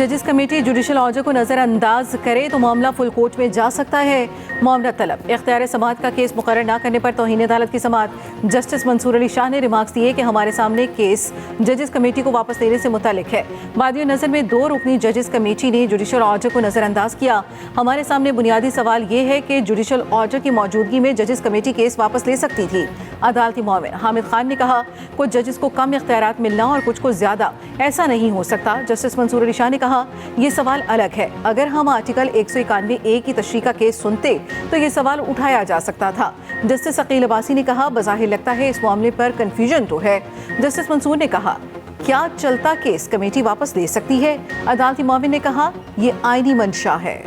जजेस committee judicial order को नज़रअंदाज करे तो मामला फुल कोर्ट में जा सकता है। मामला तलब इख्तियार समाअत का केस मुकर्रर न करने पर तौहीन अदालत की समाअत। जस्टिस मंसूर अली शाह ने रिमार्क्स दिए कि हमारे सामने केस जजेस कमेटी को वापस लेने से मुतालिक है। बादियों नज़र में 2 रुकनी जजेस कमेटी ने जुडिशल ऑर्डर को नज़रअंदाज किया। हमारे सामने बुनियादी सवाल ये है कि जुडिशल ऑर्डर की मौजूदगी में जजेस कमेटी केस वापस ले सकती थी। अदालती मुआविन हामिद खान ने कहा कुछ जजेस को कम इख्तियारात मिलना और कुछ को ज़्यादा, ऐसा नहीं हो सकता। जस्टिस मंसूर अली शाह ने कहा यह सवाल अलग है। अगर हम आर्टिकल 191A की तशरीह का केस सुनते तो ये सवाल उठाया जा सकता था। जस्टिस अकील अब्बासी ने कहा बज़ाहिर लगता है इस मामले पर कन्फ्यूजन तो है। जस्टिस मंसूर ने कहा क्या चलता केस कमेटी वापस ले सकती है? अदालती मुआविन ने कहा यह आईनी मंशा है।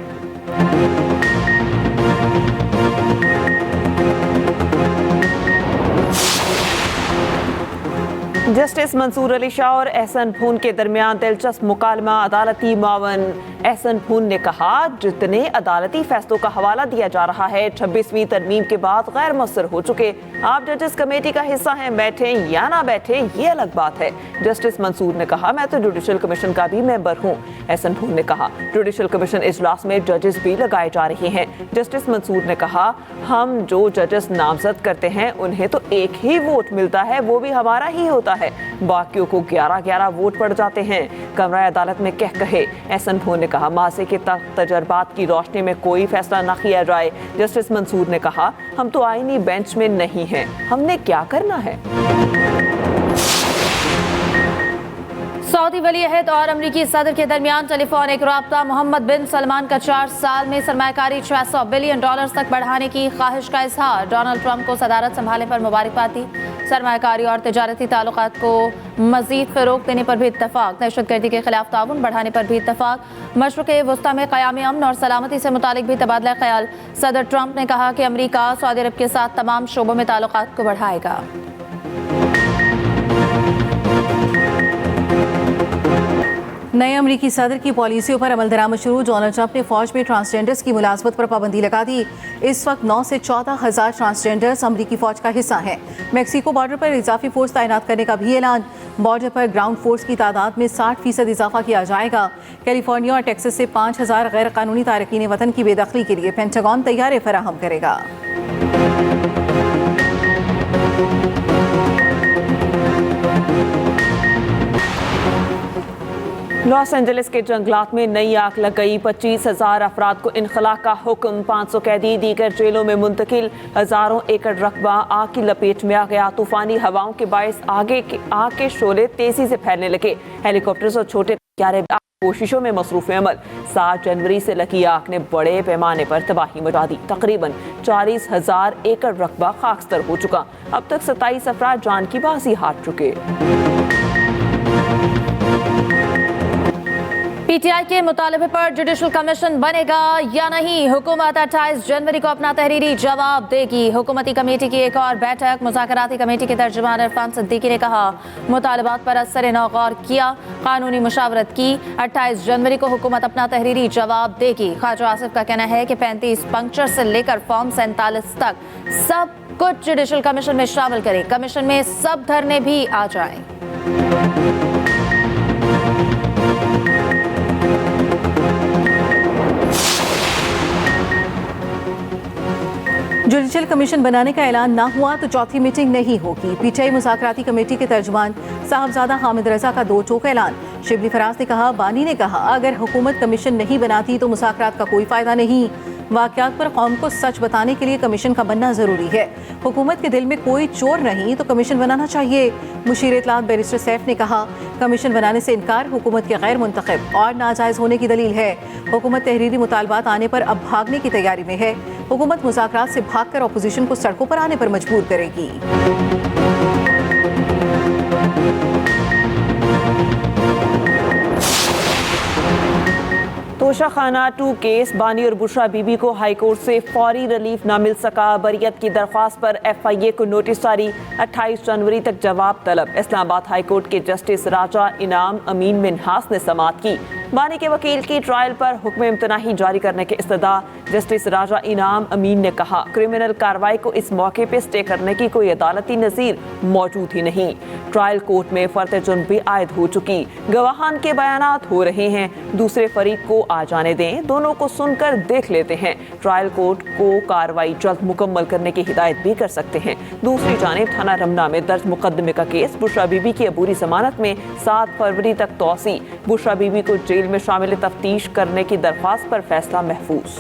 जस्टिस मंसूर अली शाह और एहसन फून के दरमियान दिलचस्प मुकालमा। अदालती मुआवन एहसन फून ने कहा जितने अदालती फैसलों का हवाला दिया जा रहा है 26वीं तरमीम के बाद गैर मुअस्सर हो चुके। आप जजेस कमेटी का हिस्सा हैं, बैठे या ना बैठे ये अलग बात है। जस्टिस मंसूर ने कहा मैं तो जुडिशल कमीशन का भी मेंबर हूँ। एहसन फून ने कहा जुडिशल कमीशन इजलास में जजेस भी लगाए जा रहे हैं। जस्टिस मंसूर ने कहा हम जो जजेस नामजद करते हैं उन्हें तो एक ही वोट मिलता है, वो भी हमारा ही होता है। बाकियों को 11-11 वोट पड़ जाते हैं। कमरा अदालत में कह कहे। एहसन फून ने कहा मासे के तजर्बात की रोशनी में कोई फैसला न किया जाए। जस्टिस मंसूर ने कहा हम तो आईनी बेंच में नहीं हैं, हमने क्या करना है। सऊदी वली अहद और अमरीकी सदर के दरमियान टेलीफोनिक राब्ता। मोहम्मद बिन सलमान का 4 साल में सरमायाकारी $600 बिलियन तक बढ़ाने की ख्वाहिश का इजहार। डोनाल्ड ट्रंप को सदारत संभालने पर मुबारकबाद दी। सरमायाकारी और तिजारती ताल्लुकात को मजीद फ़रोग़ देने पर भी इत्तफाक। दहशतगर्दी के खिलाफ ताउन बढ़ाने पर भी इत्तफाक। मशरिक़ वस्ता में क़याम अमन और सलामती से मुतालिक भी तबादला ख्याल। सदर ट्रंप ने कहा कि अमरीका सऊदी अरब के साथ तमाम शोबों में ताल्लुकात को बढ़ाएगा। नए अमरीकी सदर की पॉलिसियों पर अमल दरामद शुरू। डोनाल्ड ट्रंप ने फौज में ट्रांसजेंडर्स की मुलाजमत पर पाबंदी लगा दी। इस वक्त 9 से 14,000 ट्रांसजेंडर्स अमरीकी फौज का हिस्सा हैं। मैक्सिको बॉर्डर पर इजाफी फोर्स तैनात करने का भी ऐलान। बॉर्डर पर ग्राउंड फोर्स की तादाद में 60% इजाफा किया जाएगा। कैलिफोर्निया और टेक्सास से 5,000 गैर कानूनी तारकीन वतन की बेदखली के लिए पेंटागन तैयारे फराहम करेगा। लॉस एंजलिस के जंगलात में नई आग लग गई। 25,000 अफराद को इनखला का हुक्म। 500 कैदी दीगर जेलों में मुंतकिल। हजारों एकड़ रकबा आग की लपेट में आ गया। तूफानी हवाओं के बायस आग के शोले तेजी से फैलने लगे। हेलीकॉप्टर्स और छोटे तैयारे कोशिशों में मसरूफ अमल। 7 जनवरी से लगी आग ने बड़े पैमाने पर तबाही मचा दी। तकरीबन 40,000 एकड़ रकबा खाकस्तर हो चुका। अब तक 27 अफराद जान की बाजी हार चुके। पीटीआई के मुतालबे पर जुडिशल कमीशन बनेगा या नहीं? हुकूमत 28 जनवरी को अपना तहरीरी जवाब देगी। हुकूमती कमेटी की एक और बैठक। मुज़ाकराती कमेटी के तर्जुमान इरफान सिद्दीकी ने कहा मुतालबात पर असर नौ गौर किया, कानूनी मुशावरत की। 28 जनवरी को हुकूमत अपना तहरीरी जवाब देगी। ख्वाजा आसिफ का कहना है कि 35 पंक्चर से लेकर फॉर्म 47 तक सब कुछ जुडिशल कमीशन में शामिल करें। कमीशन में सब धरने भी आ जाएं। जुडिशल कमीशन बनाने का ऐलान ना हुआ तो चौथी मीटिंग नहीं होगी। पीटीआई मुज़ाकराती कमेटी के तर्जुमान साहबजादा हामिद रजा का 2 टोक ऐलान। शिबली फराज ने कहा बानी ने कहा अगर हुकूमत कमीशन नहीं बनाती तो मुज़ाकरात का कोई फ़ायदा नहीं। वाक़यात पर कौम को सच बताने के लिए कमीशन का बनना ज़रूरी है। हुकूमत के दिल में कोई चोर नहीं तो कमीशन बनाना चाहिए। मुशीर इत्तलात बैरिस्टर सैफ ने कहा कमीशन बनाने से इनकार हुकूमत के गैर मुंतखब और नाजायज़ होने की दलील है। हुकूमत तहरीरी मुतालबात आने पर अब भागने की तैयारी में है। हुकूमत मुज़ाकरात से भागकर अपोजिशन को सड़कों पर आने पर मजबूर करेगी। तोशा खाना 2 केस। बानी और बुशरा बीबी को हाई कोर्ट से फौरी रिलीफ न मिल सका। बरियत की दरख्वास्त पर FIA को नोटिस जारी। 28 जनवरी तक जवाब तलब। इस्लामाबाद हाई कोर्ट के जस्टिस राजा इनाम अमीन मिन्हास ने समाअत की। बानी के वकील की ट्रायल पर हुक्म इम्तनाही जारी करने के इस्तदा जस्टिस राजा इनाम अमीन ने कहा, क्रिमिनल कार्रवाई को इस मौके पर स्टे करने की कोई अदालती नज़ीर मौजूद ही नहीं। ट्रायल कोर्ट में फर्द जुर्म भी आयद हो चुकी, गवाहान के बयानात हो रहे हैं, दूसरे फरीक को आ जाने दें, दोनों को सुनकर देख लेते हैं। ट्रायल कोर्ट को कार्रवाई जल्द मुकम्मल करने की हिदायत भी कर सकते हैं। दूसरी जानिब थाना रमना में दर्ज मुकदमे का केस, बुशरा बीबी की अबूरी जमानत में 7 फरवरी तक तौसी, बुशरा बीबी को जेल में शामिल तफ्तीश करने की दरख्वास्त पर फैसला महफूज।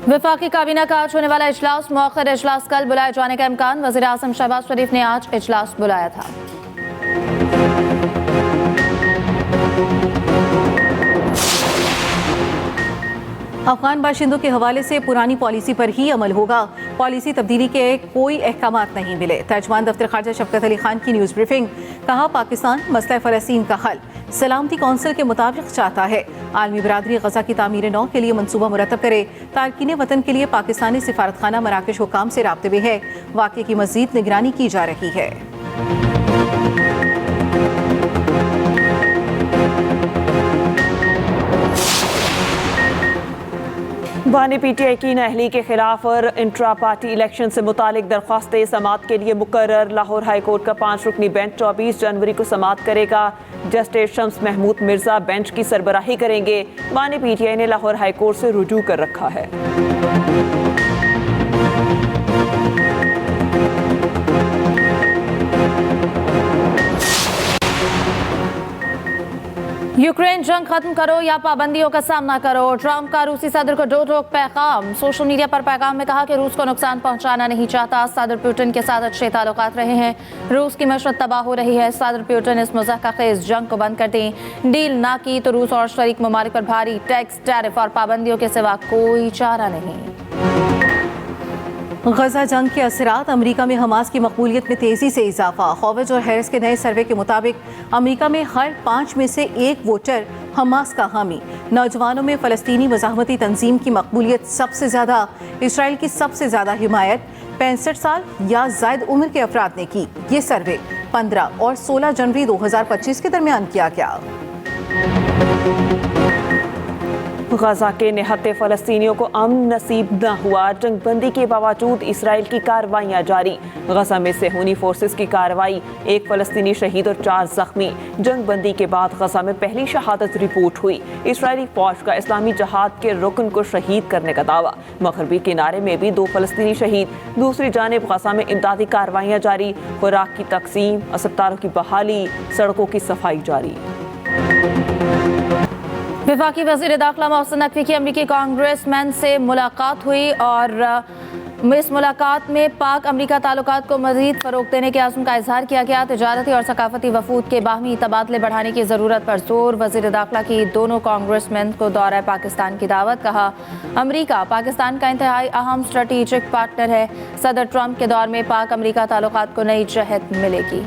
वफाकी काबीना का आज होने वाला इजलास, मौखर इजलास कल बुलाए जाने का इम्कान। वज़ीर आज़म शहबाज शरीफ ने आज इजलास बुलाया था। अफगान बाशिंदों के हवाले से पुरानी पॉलिसी पर ही अमल होगा, पॉलिसी तब्दीली के कोई अहकामात नहीं मिले। तर्जमान दफ्तर खारजा शफकत अली खान की न्यूज़ ब्रीफिंग। कहा, पाकिस्तान मसला फ़लस्तीन का हल सलामती कौंसिल के मुताबिक चाहता है। आलमी बरादरी गजा की तामीर नौ के लिए मनसूबा मुरतब करे। तारकीन वतन के लिए पाकिस्तानी सिफारतखाना मराकश हुकाम से राब्ते में है। वाक़े की मज़ीद निगरानी की जा रही है। बानी पीटीआई की नाअहली के खिलाफ और इंट्रा पार्टी इलेक्शन से मुतालिक दरख्वास्तें समाअत के लिए मुकर्रर। लाहौर हाई कोर्ट का 5 रुकनी बेंच 24 जनवरी को समाअत करेगा। जस्टिस शम्स महमूद मिर्जा बेंच की सरबराही करेंगे। बानी पीटीआई ने लाहौर हाई कोर्ट से रुजू कर रखा है। यूक्रेन जंग खत्म करो या पाबंदियों का सामना करो, ट्रंप का रूसी सदर को दो टोक पैगाम। सोशल मीडिया पर पैगाम में कहा कि रूस को नुकसान पहुंचाना नहीं चाहता। सदर पुतिन के साथ अच्छे ताल्लुकात रहे हैं, रूस की मशरत तबाह हो रही है। सदर पुतिन इस मुज़ाहरा-खेज़ जंग को बंद कर दें। डील ना की तो रूस और शरीक ममालिक पर भारी टैक्स, टैरिफ और पाबंदियों के सिवा कोई चारा नहीं। गजा जंग के असरात, अमरीका में हमास की मकबूलियत में तेज़ी से इजाफा। हॉवेज और हैरिस के नए सर्वे के मुताबिक अमरीका में हर 5 में से 1 वोटर हमास का हामी। नौजवानों में फ़लस्तीनी मज़ाहमती तंजीम की मकबूलियत सबसे ज़्यादा, इसराइल की सबसे ज़्यादा हिमायत 65 साल या ज़ायद उम्र के अफराद ने की। ये सर्वे 15 और 16 जनवरी 2025 के दरमियान किया गया। गजा के निहत्ते फ़लस्तीनियों को अमन नसीब न हुआ। जंगबंदी के बावजूद इसराइल की कार्रवाइयाँ जारी। गजा में सेहूनी फोर्सेस की कार्रवाई, 1 फ़लस्तीनी शहीद और 4 जख्मी। जंगबंदी के बाद गजा में पहली शहादत रिपोर्ट हुई। इसराइली फौज का इस्लामी जहाद के रुकन को शहीद करने का दावा। मगरबी किनारे में भी 2 फ़लस्तीनी शहीद। दूसरी जानिब गजा में इमदादी कार्रवाइयाँ जारी, खुराक की तकसीम, अस्पतालों की बहाली, सड़कों की सफाई जारी। वफाकी वज़ीर दाखिला मोहसिन नकवी की अमरीकी कांग्रेसमैन से मुलाकात हुई और इस मुलाकात में पाक अमरीका ताल्लुकात को मज़ीद फ़रोग़ देने के आज़म का इजहार किया गया। तिजारती और सकाफती वफूद के बाहमी तबादले बढ़ाने की ज़रूरत पर जोर। वज़ीर दाखिला की दोनों कांग्रेसमैन को दौरा पाकिस्तान की दावत। कहा, अमरीका पाकिस्तान का इंतहाई अहम स्ट्रेटेजिक पार्टनर है। सदर ट्रंप के दौर में पाक अमरीका ताल्लुकात को नई जहत मिलेगी।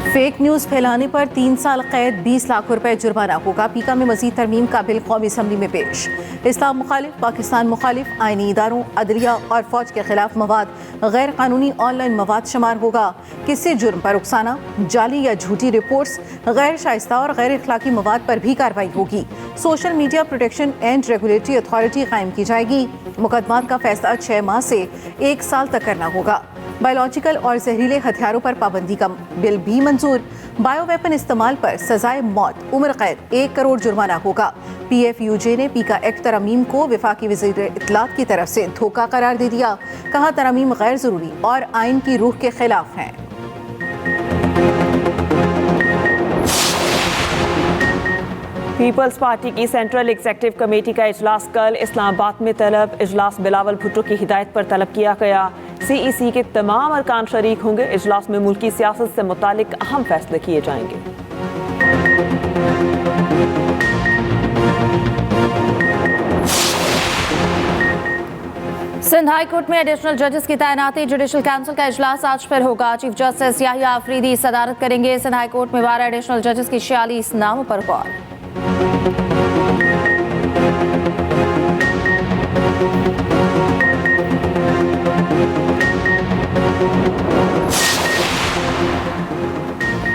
फेक न्यूज़ फैलाने पर 3 साल कैद, 20 लाख रुपए जुर्माना होगा। पीका में मजीद तरमीम का बिल कौमी असम्बली में पेश। इस्लाम मुखालिफ, पाकिस्तान मुखालिफ, आइनी इदारों, अदलिया और फौज के खिलाफ मवाद, गैर कानूनी ऑनलाइन मवाद शुमार होगा। किसी जुर्म पर उकसाना, जाली या झूठी रिपोर्ट्स, गैर शाइस्ता और गैर इखलाकी मवाद पर भी कार्रवाई होगी। Social media protection and regulatory authority कायम की जाएगी। मुकदमात का फैसला 6 माह से 1 साल तक करना होगा। बायोलॉजिकल और जहरीले हथियारों पर पाबंदी का बिल भी मंजूर। बायो वेपन इस्तेमाल पर सजाए मौत, उम्र कैद, 1 करोड़ जुर्माना होगा। PFUJ ने पीका एक्ट तरमीम को वफाकी वज़ीर इत्तलात की तरफ से धोखा करार दे दिया। कहा, तरमीम गैर ज़रूरी और आइन की रूह के खिलाफ हैं। पीपल्स पार्टी की सेंट्रल एग्जीक्यूटिव कमेटी का इजलास कल इस्लामाबाद में तलब। इजलास बिलावल भुट्टो की हिदायत पर तलब किया गया। CEC के तमाम अरकान शरीक होंगे। इजलास में मुल्की सियासत से मुतालिक अहम फैसले किए जाएंगे। सिंध हाई कोर्ट में एडिशनल जजेस की तैनाती। जुडिशल काउंसिल का इजलास आज फिर होगा। चीफ जस्टिस याहिया आफरीदी सदारत करेंगे। सिंध हाई कोर्ट में 12 एडिशनल जजेस की 46 नामों पर गौर।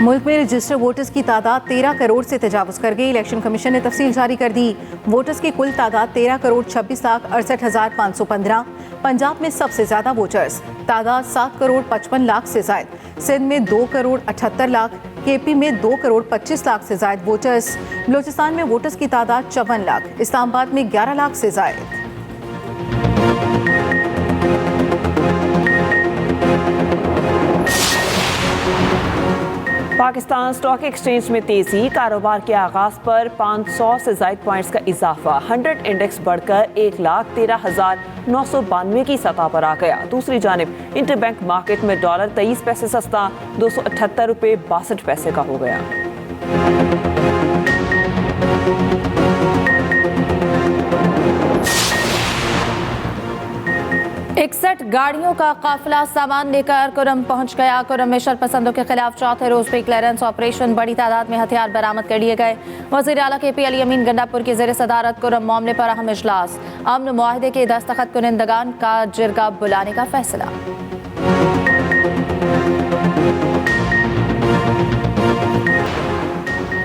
मुल्क में रजिस्टर्ड वोटर्स की तादाद 13 करोड़ से तजावुज कर गई। इलेक्शन कमीशन ने तफसील जारी कर दी। वोटर्स की कुल तादाद 13 करोड़ 26,68,515। पंजाब में सबसे ज्यादा वोटर्स, तादाद 7 करोड़ 55 लाख से जायद। सिंध में 2 करोड़ 78 लाख, केपी में 2 करोड़ 25 लाख से जायद वोटर्स। बलूचिस्तान में वोटर्स की तादाद 54 लाख, इस्लामाबाद में 11 लाख से जायद। पाकिस्तान स्टॉक एक्सचेंज में तेजी, कारोबार के आगाज पर 500 से ज्यादा पॉइंट्स का इजाफा। 100 इंडेक्स बढ़कर 1,13,992 की सतह पर आ गया। दूसरी जानिब इंटरबैंक मार्केट में डॉलर 23 पैसे सस्ता 278 रुपये 62 पैसे का हो गया। इकसठ गाड़ियों का काफिला सामान लेकर कुरम पहुंच गया। कुरम में शरपसंदों के खिलाफ चौथे रोज भी क्लियरेंस ऑपरेशन, बड़ी तादाद में हथियार बरामद कर लिए गए। वजीर आला KP अली अमीन गंडापुर की ज़ेर सदारत कुरम मामले पर अहम इजलास। अमन मुआहदे के दस्तखत कुनिंदगान का जिरगा बुलाने का फैसला।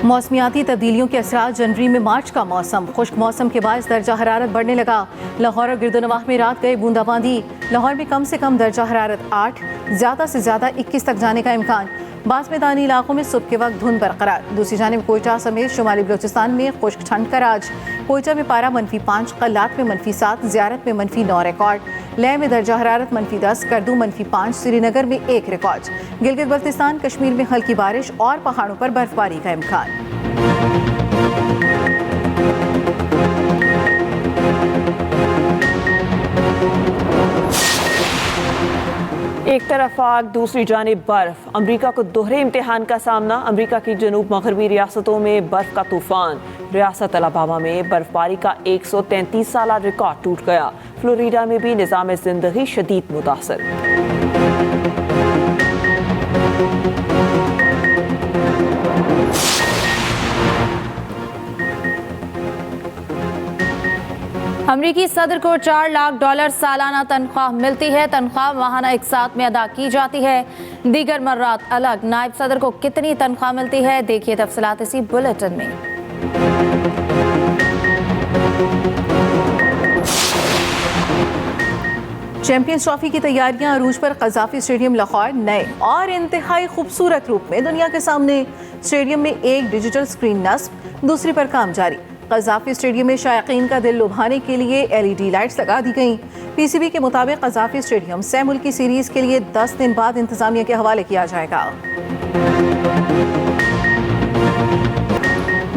मौसमियाती तब्दीलियों के असरात, जनवरी में मार्च का मौसम। खुश्क मौसम के बायस दर्जा हरारत बढ़ने लगा। लाहौर और गिरदोनवाह में रात गए बूंदाबांदी। लाहौर में कम से कम दर्जा हरारत 8, ज़्यादा से ज़्यादा 21 तक जाने का इम्कान। बाज़ मैदानी इलाकों में सुबह के वक्त धुंध बरकरार। दूसरी जानिब कोयटा समेत शुमाली बलूचिस्तान में खुश्क ठंड का राज। कोयटा में पारा -5, कल्लात में -7, ज़ियारत में -9 रिकॉर्ड। लेह में दर्जा हरारत -10, करदू -5, श्रीनगर में 1 रिकॉर्ड। गिलगित बल्तिस्तान कश्मीर में हल्की बारिश और पहाड़ों पर बर्फबारी का इम्कान। एक तरफ आग, दूसरी जानिब बर्फ। अमेरिका को दोहरे इम्तिहान का सामना। अमेरिका की जनूब मगरबी रियासतों में बर्फ का तूफान। रियासत अलाबामा में बर्फबारी का 133 साला रिकॉर्ड टूट गया। फ्लोरिडा में भी निज़ाम जिंदगी शदीद मुतासर। अमरीकी सदर को $4 लाख सालाना तनख्वाह मिलती है। तनख्वाह माहाना एक साथ में अदा की जाती है, दीगर मर्रात अलग। नायब सदर को कितनी तनख्वाह मिलती है, देखिए तफसीलात इसी बुलेटिन में। चैंपियंस ट्रॉफी की तैयारियां अरूज पर। कज़ाफी स्टेडियम लाहौर नए और इंतहाई खूबसूरत रूप में दुनिया के सामने। स्टेडियम में एक डिजिटल स्क्रीन नस्ब, दूसरी पर काम जारी। कज़ाफी स्टेडियम में शायकीन का दिल लुभाने के लिए LED लाइट्स लगा दी गई। PCB के मुताबिक कज़ाफी स्टेडियम सह मुल्की सीरीज के लिए 10 दिन बाद इंतजामिया के हवाले किया जाएगा।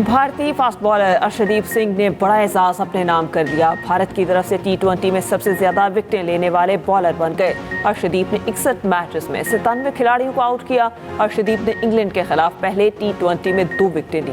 भारतीय फास्ट बॉलर अर्शदीप सिंह ने बड़ा एजाज अपने नाम कर लिया। भारत की तरफ से T20 में सबसे ज्यादा विकेटें लेने वाले बॉलर बन गए। अर्शदीप ने 61 मैचेस में 97 खिलाड़ियों को आउट किया। अर्शदीप ने इंग्लैंड के खिलाफ पहले T20 में 2 विकेटें ली।